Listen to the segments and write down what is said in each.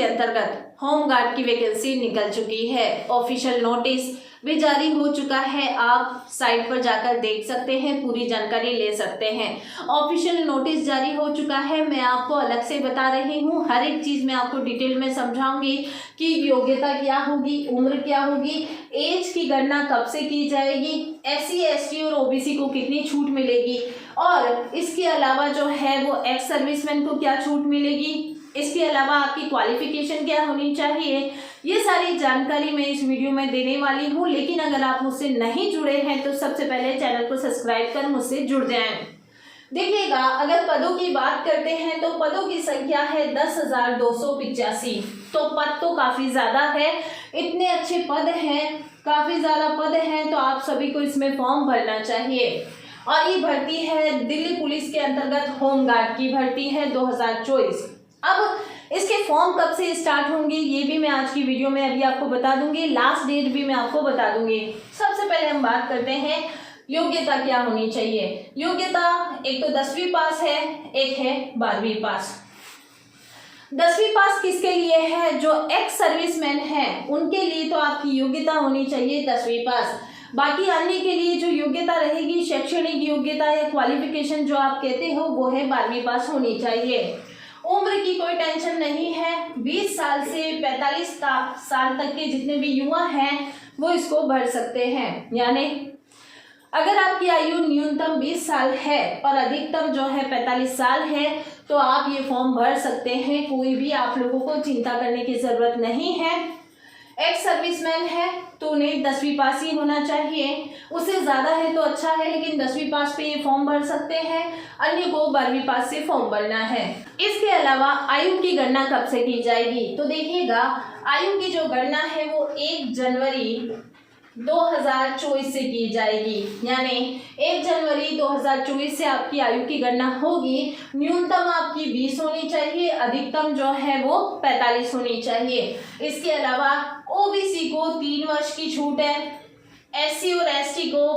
के अंतर्गत होमगार्ड की वैकेंसी निकल चुकी है। ऑफिशियल नोटिस भी जारी हो चुका है। आप साइट पर जाकर देख सकते हैं, पूरी जानकारी ले सकते हैं। ऑफिशियल नोटिस जारी हो चुका है। मैं आपको अलग से बता रही हूँ, हर एक चीज़ मैं आपको डिटेल में समझाऊंगी कि योग्यता क्या होगी, उम्र क्या होगी, एज की गणना कब से की जाएगी, SC ST और OBC को कितनी छूट मिलेगी, और इसके अलावा जो है वो एक्स सर्विसमैन को क्या छूट मिलेगी, इसके अलावा आपकी क्वालिफिकेशन क्या होनी चाहिए, ये सारी जानकारी मैं इस वीडियो में देने वाली हूँ। लेकिन अगर आप मुझसे नहीं जुड़े हैं तो सबसे पहले चैनल को सब्सक्राइब कर मुझसे जुड़ जाएं। देखिएगा, अगर पदों की बात करते हैं तो पदों की संख्या है 10,285। तो पद तो काफ़ी ज़्यादा है, इतने अच्छे पद हैं, काफ़ी ज़्यादा पद हैं, तो आप सभी को इसमें फॉर्म भरना चाहिए। और ये भर्ती है दिल्ली पुलिस के अंतर्गत होमगार्ड की भर्ती है 2024। अब इसके फॉर्म कब से स्टार्ट होंगे ये भी मैं आज की वीडियो में अभी आपको बता दूंगी, लास्ट डेट भी मैं आपको बता दूंगी। सबसे पहले हम बात करते हैं योग्यता क्या होनी चाहिए। योग्यता एक तो 10वीं पास है, एक है 12वीं पास। 10वीं पास किसके लिए है? जो एक्स सर्विसमैन है उनके लिए तो आपकी योग्यता होनी चाहिए 10वीं पास। बाकी अन्य के लिए जो योग्यता रहेगी, शैक्षणिक योग्यता या क्वालिफिकेशन जो आप कहते हो, वो है 12वीं पास होनी चाहिए। उम्र की कोई टेंशन नहीं है, 20 साल से 45 साल तक के जितने भी युवा हैं वो इसको भर सकते हैं। यानी अगर आपकी आयु न्यूनतम 20 साल है और अधिकतम जो है 45 साल है तो आप ये फॉर्म भर सकते हैं। कोई भी आप लोगों को चिंता करने की ज़रूरत नहीं है। एक्स सर्विसमैन है तो उन्हें 10वीं पास ही होना चाहिए, उससे ज़्यादा है तो अच्छा है, लेकिन 10वीं पास पे ये फॉर्म भर सकते हैं। अन्य को 12वीं पास से फॉर्म भरना है। इसके अलावा आयु की गणना कब से की जाएगी? तो देखिएगा, आयु की जो गणना है वो 1 जनवरी 2024 से की जाएगी। यानी 1 जनवरी 2024 से आपकी आयु की गणना होगी। न्यूनतम आपकी 20 होनी चाहिए, अधिकतम जो है वो 45 होनी चाहिए। इसके अलावा OBC को 3 वर्ष की छूट है, SC और ST को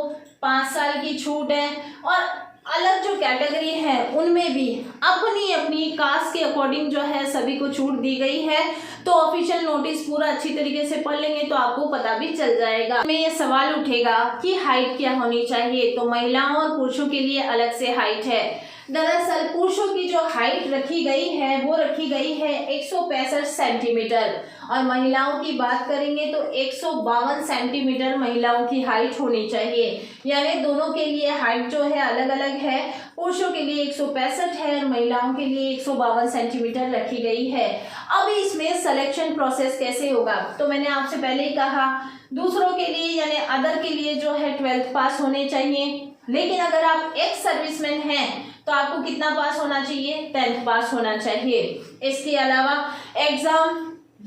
5 साल की छूट है, और अलग जो कैटेगरी है उनमें भी अपनी अपनी कास्ट के अकॉर्डिंग जो है सभी को छूट दी गई है। तो ऑफिशियल नोटिस पूरा अच्छी तरीके से पढ़ लेंगे तो आपको पता भी चल जाएगा। में ये सवाल उठेगा कि हाइट क्या होनी चाहिए, तो महिलाओं और पुरुषों के लिए अलग से हाइट है। दरअसल पुरुषों की जो हाइट रखी गई है वो रखी गई है 165 सेंटीमीटर, और महिलाओं की बात करेंगे तो 152 सेंटीमीटर महिलाओं की हाइट होनी चाहिए। यानी दोनों के लिए हाइट जो है अलग अलग है, पुरुषों के लिए 165 है और महिलाओं के लिए 152 सेंटीमीटर रखी गई है। अब इसमें सिलेक्शन प्रोसेस कैसे होगा? तो मैंने आपसे पहले ही कहा, दूसरों के लिए यानी अदर के लिए जो है 12th पास होने चाहिए, लेकिन अगर आप एक्स सर्विसमैन हैं तो आपको कितना पास होना चाहिए? 10th पास होना चाहिए। इसके अलावा एग्जाम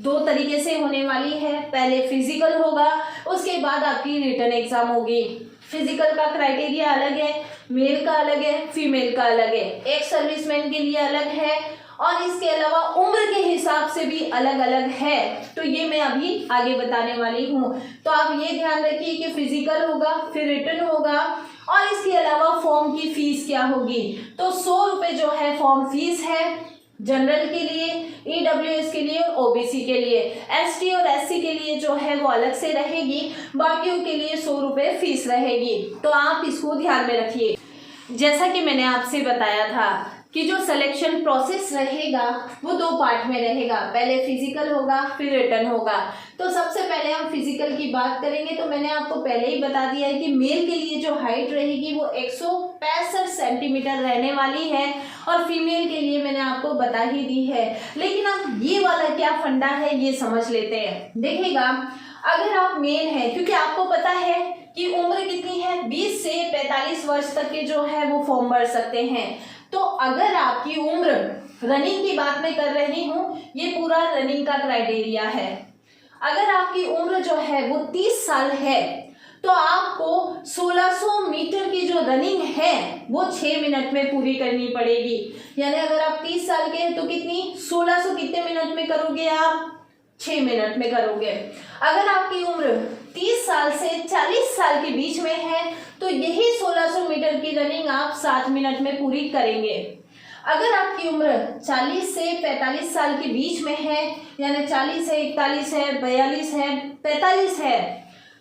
2 तरीके से होने वाली है, पहले फिजिकल होगा, उसके बाद आपकी रिटन एग्जाम होगी। फिजिकल का क्राइटेरिया अलग है, मेल का अलग है, फीमेल का अलग है, एक्स सर्विसमैन के लिए अलग है, और इसके अलावा उम्र के हिसाब से भी अलग अलग है। तो ये मैं अभी आगे बताने वाली हूँ। तो आप ये ध्यान रखिए कि फिजिकल होगा, फिर रिटन होगा, और इसके अलावा फॉर्म की फीस क्या होगी? तो 100 रुपये जो है फॉर्म फीस है, जनरल के लिए, EWS के लिए और OBC के लिए। ST और SC के लिए जो है वो अलग से रहेगी, बाकियों के लिए 100 रुपये फीस रहेगी। तो आप इसको ध्यान में रखिए। जैसा कि मैंने आपसे बताया था कि जो सिलेक्शन प्रोसेस रहेगा वो 2 पार्ट में रहेगा, पहले फिजिकल होगा फिर रिटन होगा। तो सबसे पहले हम फिजिकल की बात करेंगे। तो मैंने आपको पहले ही बता दिया है कि मेल के लिए जो हाइट रहेगी वो 165 सेंटीमीटर रहने वाली है, और फीमेल के लिए मैंने आपको बता ही दी है। लेकिन अब ये वाला क्या फंडा है ये समझ लेते हैं। देखिएगा, अगर आप मेल हैं, क्योंकि आपको पता है कि उम्र कितनी है, 20 से 45 वर्ष तक के जो है वो फॉर्म भर सकते हैं। तो अगर आपकी उम्र, रनिंग की बात मैं कर रही हूँ, ये पूरा रनिंग का क्राइटेरिया है। अगर आपकी उम्र जो है वो 30 साल है तो आपको 1600 मीटर की जो रनिंग है वो 6 मिनट में पूरी करनी पड़ेगी। यानी अगर आप 30 साल के हैं तो कितनी, 1600 कितने मिनट में करोगे आप? 6 मिनट में करोगे। अगर आपकी उम्र 30 साल से 40 साल के बीच में है तो यही 1600 मीटर की रनिंग आप 7 मिनट में पूरी करेंगे। अगर आपकी उम्र 40 से 45 साल के बीच में है, यानी 40 है, 41 है, 42 है, 45 है,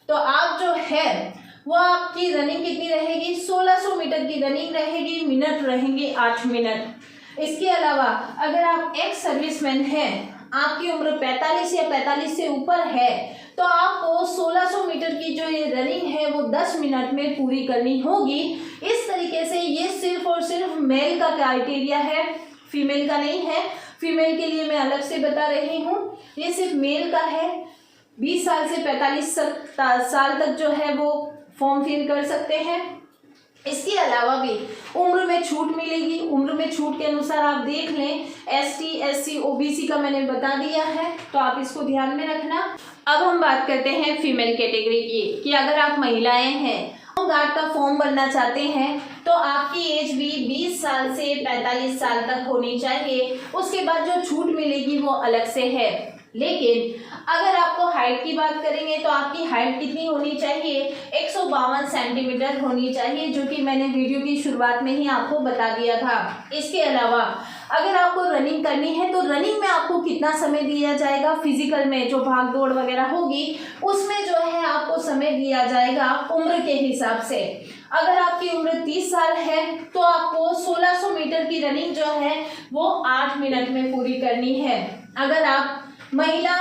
तो आप जो है वो आपकी रनिंग कितनी रहेगी, 1600 मीटर की रनिंग रहेगी, मिनट रहेंगे 8 मिनट। इसके अलावा अगर आप एक्स सर्विसमैन हैं, आपकी उम्र 45 या 45 से ऊपर है, तो आपको 1600 मीटर की जो ये रनिंग है वो 10 मिनट में पूरी करनी होगी। इस तरीके से ये सिर्फ और सिर्फ मेल का क्राइटेरिया है, फीमेल का नहीं है। फीमेल के लिए मैं अलग से बता रही हूँ, ये सिर्फ मेल का है। 20 साल से 45 साल तक जो है वो फॉर्म फिल कर सकते हैं। इसके अलावा भी उम्र में छूट मिलेगी। उम्र में छूट के अनुसार आप देख लें, ST, SC, OBC का मैंने बता दिया है, तो आप इसको ध्यान में रखना। अब हम बात करते हैं फीमेल कैटेगरी की, कि अगर आप महिलाएं हैं, होमगार्ड का फॉर्म भरना चाहते हैं, तो आपकी एज भी 20 साल से 45 साल तक होनी चाहिए। उसके बाद जो छूट मिलेगी वो अलग से है। लेकिन अगर आपको हाइट की बात करेंगे तो आपकी हाइट कितनी होनी चाहिए, 152 सेंटीमीटर होनी चाहिए, जो कि मैंने वीडियो की शुरुआत में ही आपको बता दिया था। इसके अलावा अगर आपको रनिंग करनी है तो रनिंग में आपको कितना समय दिया जाएगा, फिजिकल में जो भाग दौड़ वगैरह होगी उसमें जो है आपको समय दिया जाएगा उम्र के हिसाब से। अगर आपकी उम्र 30 साल है तो आपको 1600 मीटर की रनिंग जो है वो 8 मिनट में पूरी करनी है। अगर आप महिला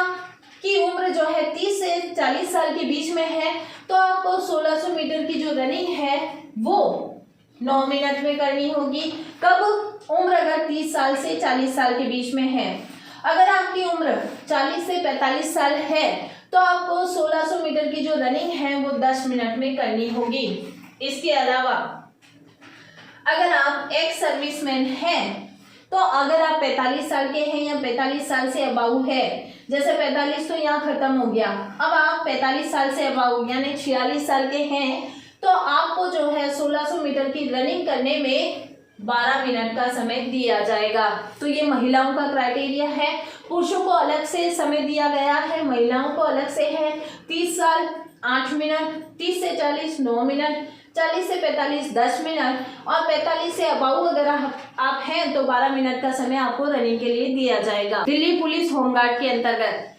की उम्र जो है 30 से 40 साल के बीच में है, तो आपको 1600 मीटर की जो रनिंग है वो 9 मिनट में करनी होगी। कब? उम्र अगर 30 साल से 40 साल के बीच में है। अगर आपकी उम्र 40 से 45 साल है तो आपको 1600 मीटर की जो रनिंग है वो 10 मिनट में करनी होगी। इसके अलावा अगर आप एक्स सर्विसमैन हैं, तो अगर आप 45 साल के हैं या 45 साल से अबाउ है, जैसे 45 तो यहाँ खत्म हो गया, अब आप 45 साल से अबाउ यानी 46 साल के हैं, तो आपको जो है 1600 मीटर की रनिंग करने में 12 मिनट का समय दिया जाएगा। तो ये महिलाओं का क्राइटेरिया है। पुरुषों को अलग से समय दिया गया है, महिलाओं को अलग से है। 30 साल 8 मिनट, 30 से 40 9 मिनट, 40 से 45 10 मिनट और 45 से अबाउ अगर आप हैं तो 12 मिनट का समय आपको रनिंग के लिए दिया जाएगा। दिल्ली पुलिस होमगार्ड के अंतर्गत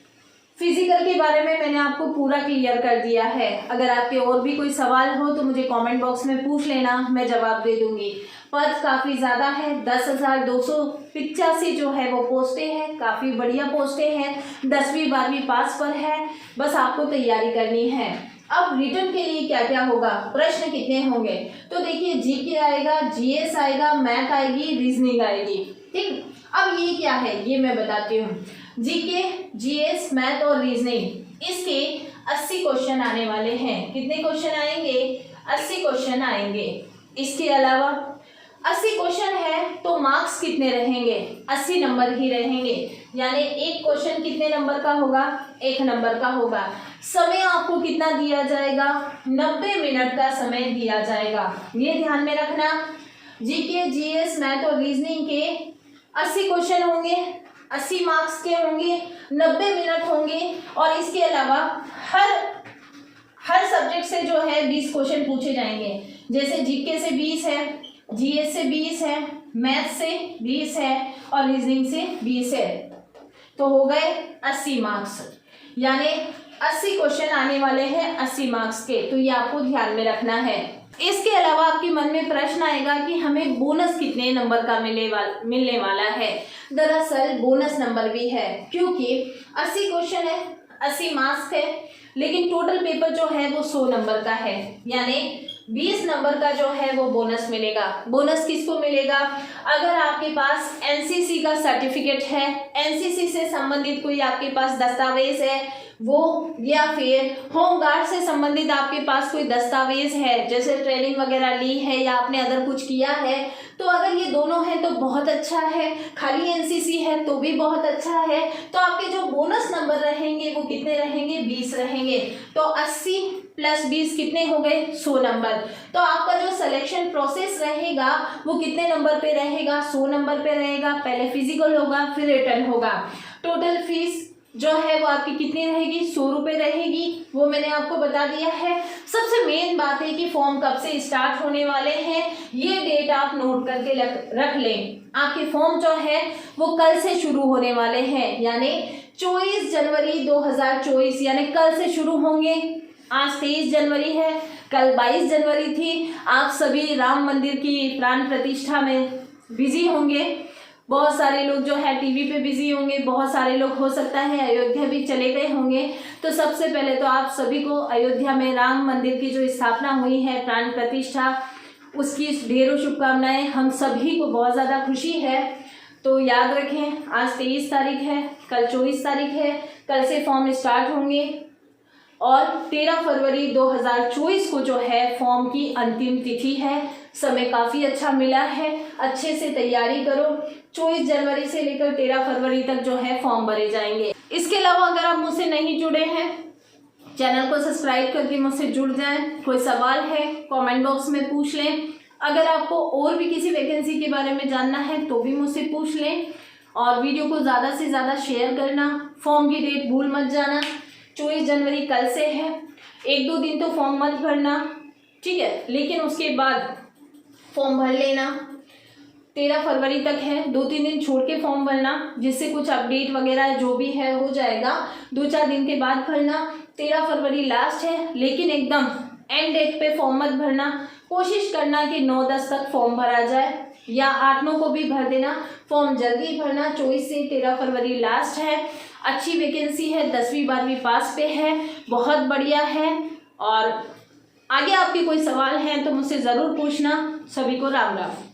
फिजिकल के बारे में मैंने आपको पूरा क्लियर कर दिया है। अगर आपके और भी कोई सवाल हो तो मुझे कमेंट बॉक्स में पूछ लेना, मैं जवाब दे दूंगी। पद काफ़ी ज़्यादा है, 10,285 जो है वो पोस्टें हैं, काफ़ी बढ़िया पोस्टें हैं। 10वीं 12वीं पास पर है, बस आपको तैयारी करनी है। अब रिटर्न के लिए क्या क्या होगा, प्रश्न कितने होंगे, तो देखिए जीके आएगा, जीएस आएगा, मैथ आएगी, रीजनिंग आएगी। ठीक, अब ये क्या है ये मैं बताती हूँ। जीके, जीएस, मैथ और रीजनिंग, इसके 80 क्वेश्चन आने वाले हैं। कितने क्वेश्चन आएंगे? 80 क्वेश्चन आएंगे। इसके अलावा 80 क्वेश्चन है तो मार्क्स कितने रहेंगे? 80 नंबर ही रहेंगे, यानी एक क्वेश्चन कितने नंबर का होगा? 1 नंबर का होगा। समय आपको कितना दिया जाएगा? 90 मिनट का समय दिया जाएगा, ये ध्यान में रखना। जीके, जीएस, मैथ और रीजनिंग के 80 क्वेश्चन होंगे, 80 मार्क्स के होंगे, 90 मिनट होंगे और इसके अलावा हर सब्जेक्ट से जो है 20 क्वेश्चन पूछे जाएंगे। जैसे जीके से 20 है, जीएस से 20 है, मैथ से 20 है और रीजनिंग से 20 है, तो हो गए 80 मार्क्स, यानी 80 क्वेश्चन आने वाले हैं 80 मार्क्स के, तो ये आपको ध्यान में रखना है। इसके अलावा आपके मन में प्रश्न आएगा कि हमें बोनस कितने नंबर का मिलने वाला है। दरअसल बोनस नंबर भी है, क्योंकि 80 क्वेश्चन है, 80 मार्क्स है, लेकिन टोटल पेपर जो है वो 100 नंबर का है, यानी 20 नंबर का जो है वो बोनस मिलेगा। बोनस किसको मिलेगा? अगर आपके पास एनसीसी का सर्टिफिकेट है, एनसीसी से संबंधित कोई आपके पास दस्तावेज है वो, या फिर होमगार्ड से संबंधित आपके पास कोई दस्तावेज है, जैसे ट्रेनिंग वगैरह ली है या आपने अदर कुछ किया है, तो अगर ये दोनों हैं तो बहुत अच्छा है। खाली एनसीसी है तो भी बहुत अच्छा है। तो आपके जो बोनस नंबर रहेंगे वो कितने रहेंगे? 20 रहेंगे। तो 80 + 20 कितने हो गए? 100 नंबर। तो आपका जो सिलेक्शन प्रोसेस रहेगा वो कितने नंबर पे रहेगा? 100 नंबर पे रहेगा। पहले फिजिकल होगा, फिर रिटर्न होगा। टोटल फीस जो है वो आपकी कितनी रहेगी, 100 रुपये रहेगी, वो मैंने आपको बता दिया है। सबसे मेन बात है कि फॉर्म कब से स्टार्ट होने वाले हैं, ये डेट आप नोट करके रख लें। आपके फॉर्म जो है वो कल से शुरू होने वाले हैं, यानी 24 जनवरी 2024, यानी कल से शुरू होंगे। आज 23 जनवरी है, कल 22 जनवरी थी। आप सभी राम मंदिर की प्राण प्रतिष्ठा में बिजी होंगे। बहुत सारे लोग जो है टीवी पे बिजी होंगे, बहुत सारे लोग हो सकता है अयोध्या भी चले गए होंगे। तो सबसे पहले तो आप सभी को अयोध्या में राम मंदिर की जो स्थापना हुई है, प्राण प्रतिष्ठा, उसकी ढेरों शुभकामनाएं। हम सभी को बहुत ज़्यादा खुशी है। तो याद रखें, आज 23 तारीख है, कल 24 तारीख है, कल से फॉर्म स्टार्ट होंगे और 13 फरवरी 2024 को जो है फॉर्म की अंतिम तिथि है। समय काफ़ी अच्छा मिला है, अच्छे से तैयारी करो। 24 जनवरी से लेकर 13 फरवरी तक जो है फॉर्म भरे जाएंगे। इसके अलावा अगर आप मुझसे नहीं जुड़े हैं, चैनल को सब्सक्राइब करके मुझसे जुड़ जाएं। कोई सवाल है कमेंट बॉक्स में पूछ लें। अगर आपको और भी किसी वैकेंसी के बारे में जानना है तो भी मुझसे पूछ लें, और वीडियो को ज़्यादा से ज़्यादा शेयर करना। फॉर्म की डेट भूल मत जाना, 24 जनवरी कल से है। 1-2 दिन तो फॉर्म मत भरना, ठीक है, लेकिन उसके बाद फॉर्म भर लेना। 13 फरवरी तक है, 2-3 दिन छोड़ के फॉर्म भरना, जिससे कुछ अपडेट वगैरह जो भी है हो जाएगा। 2-4 दिन के बाद भरना। 13 फरवरी लास्ट है, लेकिन एकदम एंड डेट पे फॉर्म मत भरना। कोशिश करना कि 9-10 तक फॉर्म भरा जाए, या 8-9 को भी भर देना। फॉर्म जल्दी भरना। 24 से 13 फरवरी लास्ट है। अच्छी वैकेंसी है, 10वीं 12वीं पास पे है, बहुत बढ़िया है। और आगे आपके कोई सवाल हैं तो मुझसे ज़रूर पूछना। सभी को राम राम।